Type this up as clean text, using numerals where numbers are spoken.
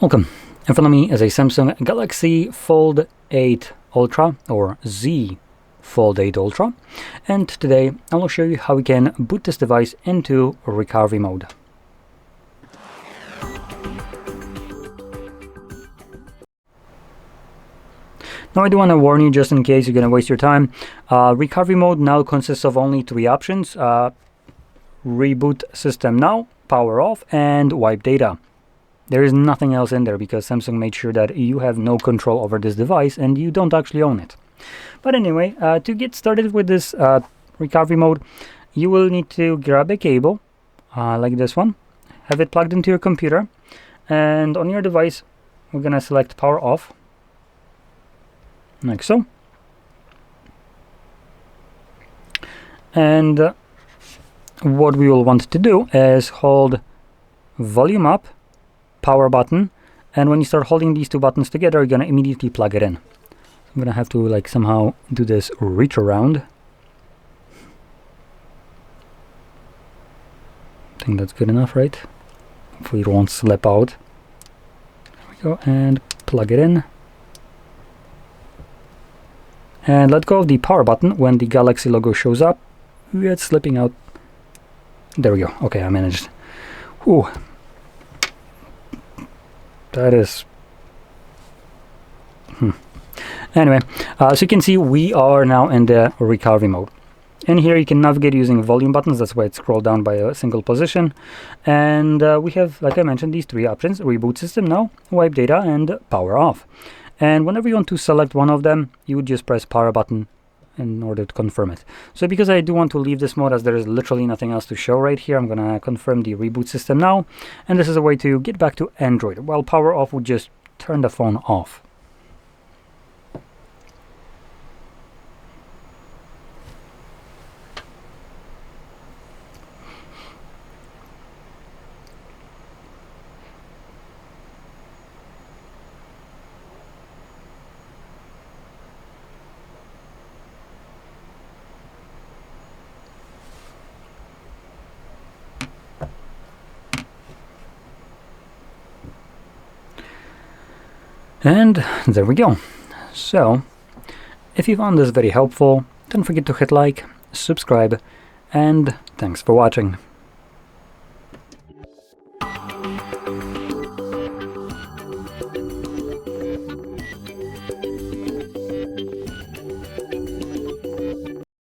Welcome. In front of me is a Samsung Galaxy Fold 8 Ultra, or Z Fold 8 Ultra, and today I will show you how we can boot this device into recovery mode. Now I do want to warn you, just in case you're going to waste your time, recovery mode now consists of only three options: reboot system now, power off, and wipe data. There is nothing else in there because Samsung made sure that you have no control over this device and you don't actually own it. But anyway, to get started with this recovery mode, you will need to grab a cable like this one, have it plugged into your computer, and on your device we're gonna select power off, like so. And what we will want to do is hold volume up, power button, and when you start holding these two buttons together, you're gonna immediately plug it in. I'm gonna have to somehow do this reach around. I think that's good enough, right? Hopefully it won't slip out. There we go, and plug it in. And let go of the power button when the Galaxy logo shows up. It's slipping out. There we go. Okay, I managed. Whew. That is... Anyway, so you can see we are now in the recovery mode. In here you can navigate using volume buttons, that's why it's scrolled down by a single position. And we have, like I mentioned, these three options: reboot system now, wipe data, and power off. And whenever you want to select one of them, you would just press power button in order to confirm it. So because I do want to leave this mode as there is literally nothing else to show right here, I'm gonna confirm the reboot system now, and this is a way to get back to Android, while power off would just turn the phone off. And there we go. So, if you found this very helpful, don't forget to hit like, subscribe, and thanks for watching.